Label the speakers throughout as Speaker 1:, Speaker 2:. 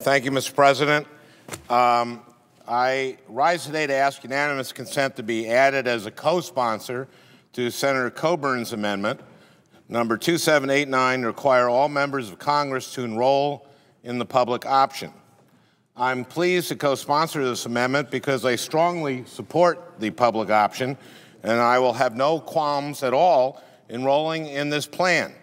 Speaker 1: Thank you, Mr. President. I rise today to ask unanimous consent to be added as a co-sponsor to Senator Coburn's amendment, number 2789, to require all members of Congress to enroll in the public option. I'm pleased to co-sponsor this amendment because I strongly support the public option, and I will have no qualms at all enrolling in this plan.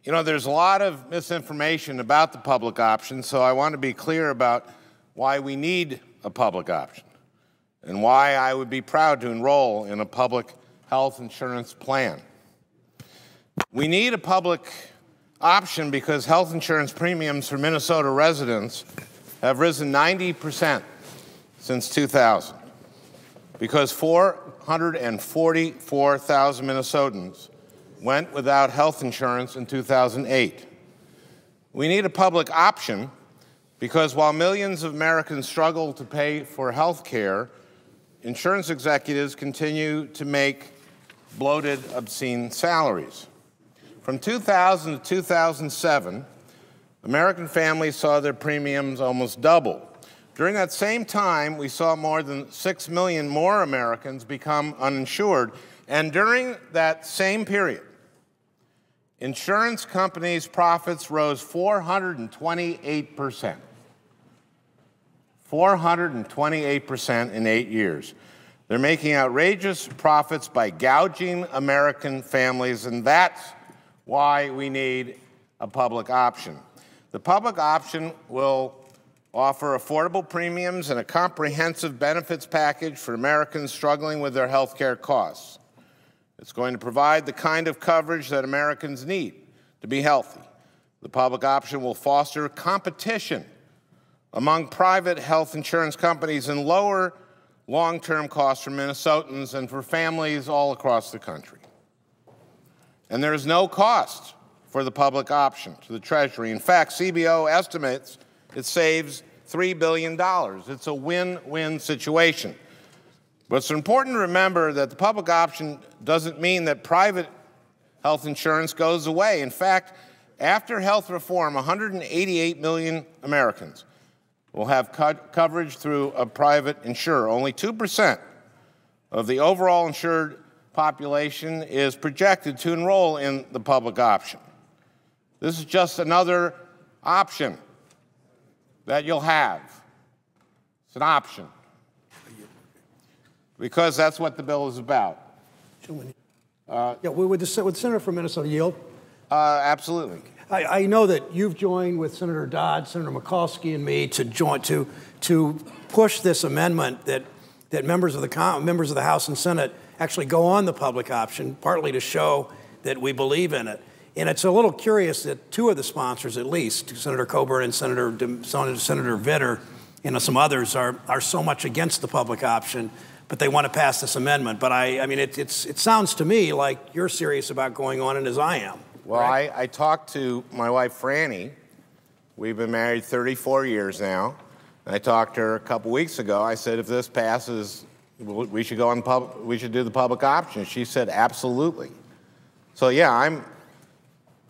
Speaker 1: You know, there's a lot of misinformation about the public option, so I want to be clear about why we need a public option and why I would be proud to enroll in a public health insurance plan. We need a public option because health insurance premiums for Minnesota residents have risen 90% since 2000, because 444,000 Minnesotans went without health insurance in 2008. We need a public option because while millions of Americans struggle to pay for health care, insurance executives continue to make bloated, obscene salaries. From 2000 to 2007, American families saw their premiums almost double. During that same time, we saw more than 6 million more Americans become uninsured. And during that same period, insurance companies' profits rose 428%. 428% in 8 years. They're making outrageous profits by gouging American families, and that's why we need a public option. The public option will offer affordable premiums and a comprehensive benefits package for Americans struggling with their health care costs. It's going to provide the kind of coverage that Americans need to be healthy. The public option will foster competition among private health insurance companies and lower long-term costs for Minnesotans and for families all across the country. And there is no cost for the public option to the Treasury. In fact, CBO estimates it saves $3 billion. It's a win-win situation. But it's important to remember that the public option doesn't mean that private health insurance goes away. In fact, after health reform, 188 million Americans will have coverage through a private insurer. Only 2% of the overall insured population is projected to enroll in the public option. This is just another option that you'll have. It's an option, because that's what the bill is about.
Speaker 2: Would the senator from Minnesota yield?
Speaker 1: Absolutely.
Speaker 2: I know that you've joined with Senator Dodd, Senator Mikulski, and me to push this amendment that members of the House and Senate actually go on the public option, partly to show that we believe in it. And it's a little curious that two of the sponsors, at least, Senator Coburn and Senator Vitter, and some others, are so much against the public option, but they want to pass this amendment. But I mean, it sounds to me like you're serious about going on, and as I am.
Speaker 1: Well,
Speaker 2: right?
Speaker 1: I talked to my wife, Franny. We've been married 34 years now. And I talked to her a couple weeks ago. I said, if this passes, we should go on we should do the public option. She said, absolutely. So yeah, I'm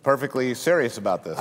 Speaker 1: perfectly serious about this.